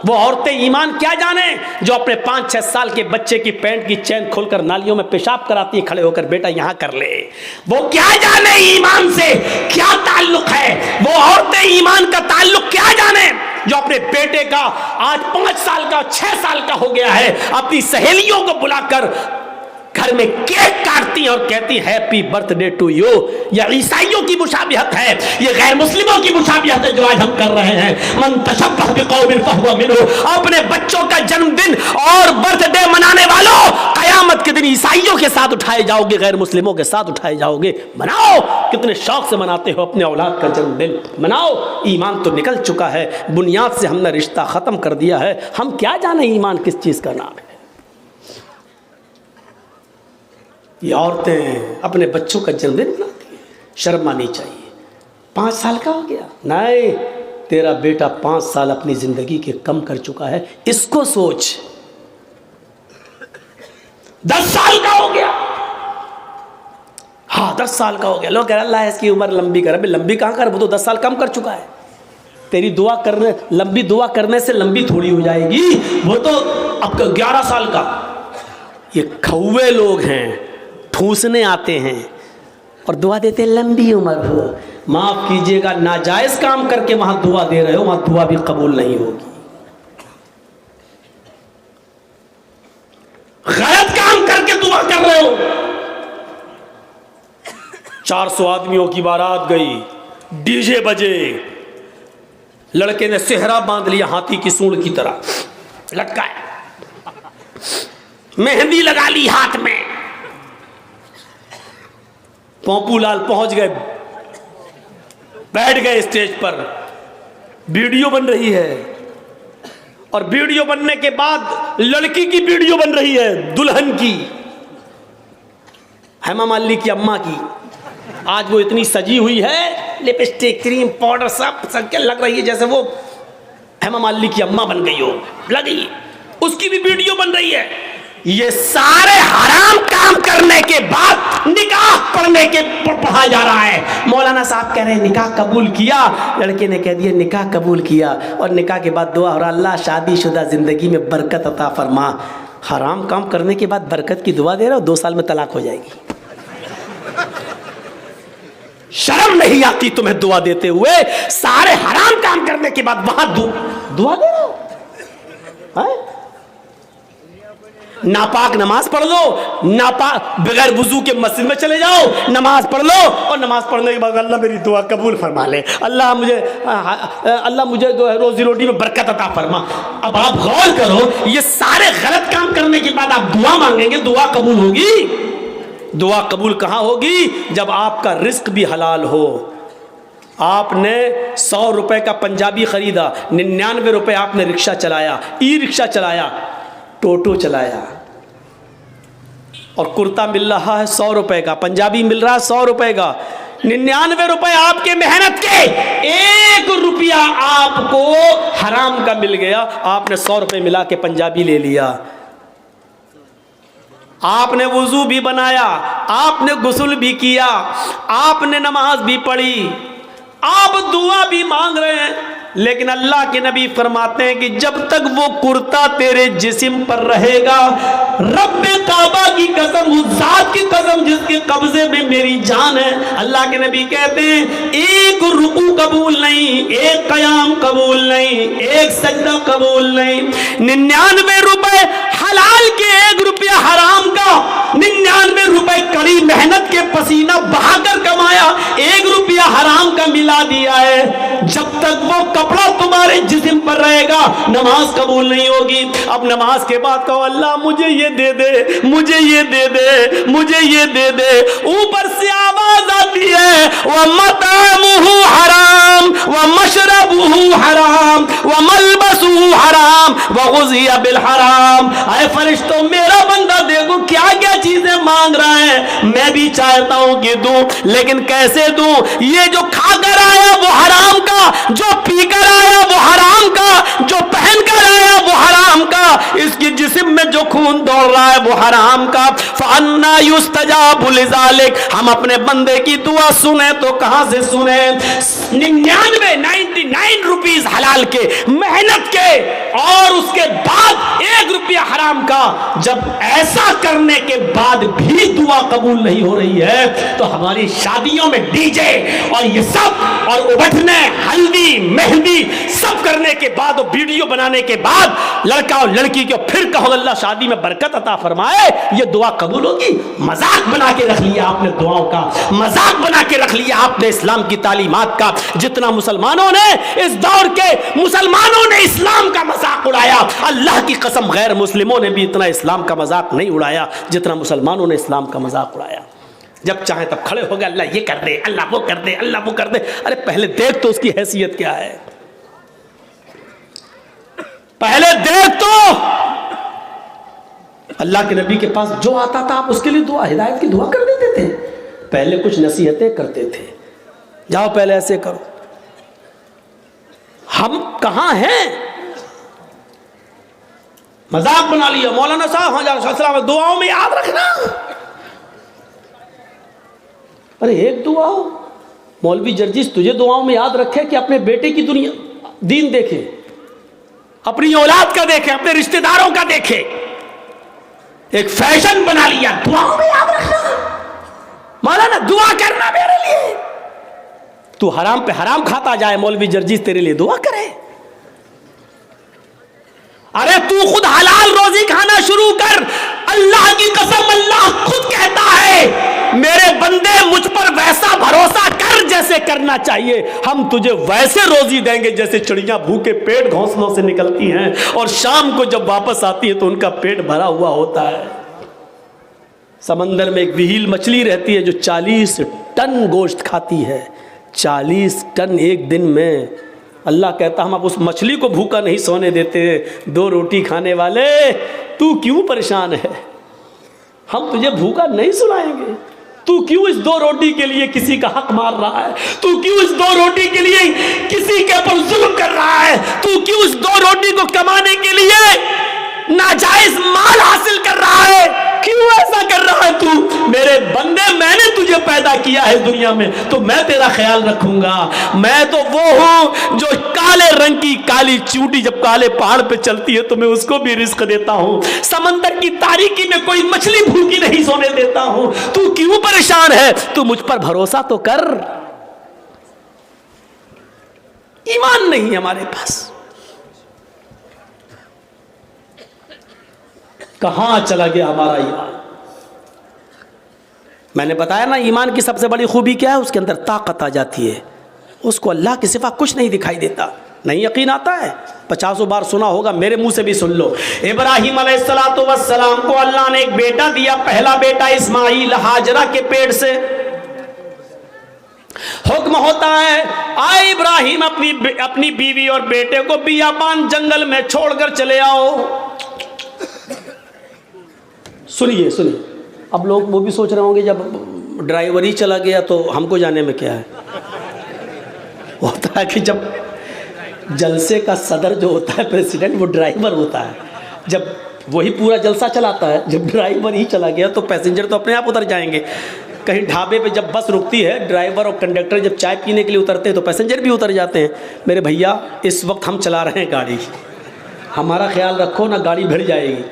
वो औरतें ईमान क्या जाने जो अपने 5-6 साल के बच्चे की पैंट की चैन खोलकर नालियों में पेशाब कराती है खड़े होकर, बेटा यहां कर ले। वो क्या जाने ईमान से क्या ताल्लुक है, वो औरतें ईमान का ताल्लुक क्या जाने जो अपने बेटे का आज 5 साल का 6 साल का हो गया है अपनी सहेलियों को बुलाकर घर में केक काटती और कहती हैप्पी बर्थडे टू यू। यह ईसाइयों की मुशाबिहत है, यह गैर मुस्लिमों की मुशाबिहत है जो आज हम कर रहे हैं। मन तशब्बह बिकौमिन फहुवा मिन्हु। अपने बच्चों का जन्मदिन और बर्थडे मनाने वालों, कयामत के दिन ईसाइयों के साथ उठाए जाओगे, गैर मुस्लिमों के साथ उठाए जाओगे। मनाओ, कितने शौक से मनाते हो अपने औलाद का जन्मदिन, मनाओ। ईमान तो निकल चुका है, बुनियाद से हमने रिश्ता खत्म कर दिया है। हम क्या जाने ईमान किस चीज का नाम है। ये औरतें अपने बच्चों का जन्मदिन मनाती हैं, शर्म आनी चाहिए। 5 साल का हो गया, नहीं, तेरा बेटा 5 साल अपनी जिंदगी के कम कर चुका है, इसको सोच। 10 साल का हो गया, हाँ 10 साल का हो गया, लोग कह रहे अल्लाह इसकी उम्र लंबी कर। अभी लंबी कहाँ कर, वो तो 10 साल कम कर चुका है। तेरी दुआ करने, लंबी दुआ करने से लंबी थोड़ी हो जाएगी, वो तो अब 11 साल का। ये खौवे लोग हैं, ठूसने आते हैं और दुआ देते लंबी उम्र हो। माफ कीजिएगा, नाजायज काम करके वहां दुआ दे रहे हो, वहां दुआ भी कबूल नहीं होगी। गलत काम करके दुआ कर रहे हो। 400 आदमियों की बारात गई, डीजे बजे, लड़के ने सेहरा बांध लिया हाथी की सूंड की तरह लटकाया, मेहंदी लगा ली हाथ में। पोंपूलाल पहुंच गए, बैठ गए स्टेज पर, वीडियो बन रही है और वीडियो बनने के बाद लड़की की वीडियो बन रही है, दुल्हन की, हेमा मालिनी की अम्मा की। आज वो इतनी सजी हुई है, लिपस्टिक, क्रीम, पाउडर सब के लग रही है जैसे वो हेमा मालिनी की अम्मा बन गई हो, लगी। उसकी भी वीडियो बन रही है। ये सारे हराम काम करने के बाद निकाह पढ़ने के पढ़ा जा रहा है। मौलाना साहब कह रहे हैं निकाह कबूल किया, लड़के ने कह दिया निकाह कबूल किया, और निकाह के बाद दुआ हो रहा अल्लाह शादीशुदा जिंदगी में बरकत अता फरमा। हराम काम करने के बाद बरकत की दुआ दे रहा हो, 2 साल में तलाक हो जाएगी। शर्म नहीं आती तुम्हें दुआ देते हुए? सारे हराम काम करने के बाद वहां दुआ दे रहे हो। नापाक नमाज पढ़ लो, नापाक बगैर वुजू के मस्जिद में चले जाओ, नमाज पढ़ लो, और नमाज पढ़ने के बाद अल्लाह मेरी दुआ कबूल फरमा ले, अल्लाह मुझे जो है रोजी रोटी में बरकत अता फरमा। अब आप गौर करो, ये सारे गलत काम करने के बाद आप दुआ मांगेंगे, दुआ कबूल होगी? दुआ कबूल कहाँ होगी? जब आपका रिस्क भी हलाल हो। आपने 100 रुपए का पंजाबी खरीदा, 99 रुपए आपने रिक्शा चलाया, ई रिक्शा चलाया, टोटो चलाया, और कुर्ता मिल रहा है 100 रुपए का, पंजाबी मिल रहा है 100 रुपए का, 99 रुपए आपके मेहनत के, 1 रुपया आपको हराम का मिल गया। आपने 100 रुपए मिला के पंजाबी ले लिया, आपने वुजू भी बनाया, आपने गुस्ल भी किया, आपने नमाज भी पढ़ी, आप दुआ भी मांग रहे हैं, लेकिन अल्लाह के नबी फरमाते हैं कि जब तक वो कुर्ता तेरे जिस्म पर रहेगा, रब्बे काबा की कसम, उस जात की कसम जिसके कब्जे में मेरी जान है, अल्लाह के नबी कहते हैं 1 रुकू कबूल नहीं, 1 कयाम कबूल नहीं, 1 सजदा कबूल नहीं। 99 रुपए हलाल के, 1 रुपया हराम का, 99 रुपए कड़ी मेहनत के पसीना बहाकर कमाया, 1 रुपया हराम का मिला दिया है। जब तक वो कपड़ा तुम्हारे जिस्म पर रहेगा, नमाज कबूल नहीं होगी। अब नमाज के बाद कहो अल्लाह मुझे ये दे दे, मुझे ये दे दे, मुझे ये दे दे। ऊपर से आवाज आती है व मतअमुहु हराम व मशरबुहु हराम व मलबसुहु हराम व गुज़िया बिल हराम। अरे फरिश्तों, मेरा बंदा देखो क्या क्या चीजें मांग रहा है, मैं भी चाहता हूं कि दूं, लेकिन कैसे दूं? ये जो खाकर आया वो हराम का, जो पीकर आया वो हराम का, जो पहनकर आया वो हराम का, इसकी जिस्म में जो खून दौड़ रहा है वो हराम का। फअन्ना युस्तजाबु लिज़ालिक। हम अपने बंदे की दुआ सुने तो कहां से सुने? 99 रुपीस हलाल के, मेहनत के, और उसके बाद 1 रुपया हराम का, जब ऐसा करने के बाद भी दुआ कबूल नहीं हो रही है तो हमारी शादियों में डीजे और ये सब और उबटने, हल्दी, मेहंदी सब करने के बाद और वीडियो बनाने के बाद लड़का और लड़की को फिर कहो अल्लाह शादी में बरकत अता फरमाए, ये दुआ कबूल होगी? मजाक बना के रख लिया आपने दुआओं का, मजाक बना के रख लिया आपने इस्लाम की तालीमात का। जितना मुसलमानों ने इस दौर के मुसलमानों ने इस्लाम का मजाक उड़ाया, अल्लाह की कसम गैर मुस्लिमों ने भी इतना इस्लाम का मजाक नहीं उड़ाया जितना मुसलमानों ने इस्लाम का मजाक उड़ाया। जब चाहे तब खड़े हो गए, अल्लाह ये कर दे, अल्लाह वो कर दे, अल्लाह वो कर दे। अरे पहले देख तो उसकी हैसियत क्या है, पहले देख तो। अल्लाह के नबी के पास जो आता था आप उसके लिए दुआ, हिदायत की दुआ कर देते थे। पहले कुछ नसीहतें करते थे, जाओ पहले ऐसे करो। हम कहां हैं? मजाक बना लिया। मौलाना साहब हाँ दुआओं में याद रखना। अरे एक दुआ हो, मौलवी जर्जिस तुझे दुआओं में याद रखे कि अपने बेटे की दुनिया दीन देखे, अपनी औलाद का देखे, अपने रिश्तेदारों का देखे। एक फैशन बना लिया, दुआओं में याद रखना। मौलाना दुआ करना मेरे लिए। तू हराम पे हराम खाता जाए, मौलवी जर्जिस तेरे लिए दुआ करे। अरे तू खुद हलाल रोजी खाना शुरू कर। अल्लाह की कसम, अल्लाह खुद कहता है मेरे बंदे मुझ पर वैसा भरोसा कर जैसे करना चाहिए, हम तुझे वैसे रोजी देंगे जैसे चिड़ियां भूखे पेट घोंसलों से निकलती हैं और शाम को जब वापस आती है तो उनका पेट भरा हुआ होता है। समंदर में एक व्हील मछली रहती है जो 40 टन गोश्त खाती है। 40 टन एक दिन में। अल्लाह कहता हम अब उस मछली को भूखा नहीं सोने देते। 2 रोटी खाने वाले तू क्यों परेशान है? हम तुझे भूखा नहीं सुलाएंगे। तू क्यों इस 2 रोटी के लिए किसी का हक मार रहा है? तू क्यों इस 2 रोटी के लिए किसी के ऊपर जुल्म कर रहा है? तू क्यों इस 2 रोटी को कमाने के लिए नाजायज माल हासिल कर रहा है? क्यों ऐसा कर रहा है तू? मेरे बंदे, मैंने तुझे पैदा किया है दुनिया में तो मैं तेरा ख्याल रखूंगा। मैं तो वो हूं जो काले रंग की काली चूंटी जब काले पहाड़ पे चलती है तो मैं उसको भी रिस्क देता हूं। समंदर की तारीकी में कोई मछली भूखी नहीं सोने देता हूं। तू क्यों परेशान है? तू मुझ पर भरोसा तो कर। ईमान नहीं हमारे पास। कहां चला गया हमारा ईमान? मैंने बताया ना, ईमान की सबसे बड़ी खूबी क्या है? उसके अंदर ताकत आ जाती है। उसको अल्लाह के सिवा कुछ नहीं दिखाई देता। नहीं यकीन आता है? 50 बार सुना होगा, मेरे मुंह से भी सुन लो। इब्राहिम अलैहिस्सलातु वस्सलाम को अल्लाह ने एक बेटा दिया, पहला बेटा इस्माइल, हाजरा के पेट से। हुक्म होता है आए इब्राहिम अपनी बीवी और बेटे को बियाबान जंगल में छोड़कर चले आओ। सुनिए सुनिए, अब लोग वो भी सोच रहे होंगे जब ड्राइवर ही चला गया तो हमको जाने में क्या है। होता है कि जब जलसे का सदर जो होता है प्रेसिडेंट, वो ड्राइवर होता है। जब वही पूरा जलसा चलाता है, जब ड्राइवर ही चला गया तो पैसेंजर तो अपने आप उतर जाएंगे। कहीं ढाबे पे जब बस रुकती है, ड्राइवर और कंडक्टर जब चाय पीने के लिए उतरते हैं तो पैसेंजर भी उतर जाते हैं। मेरे भैया, इस वक्त हम चला रहे हैं गाड़ी, हमारा ख्याल रखो ना गाड़ी भिड़ जाएगी।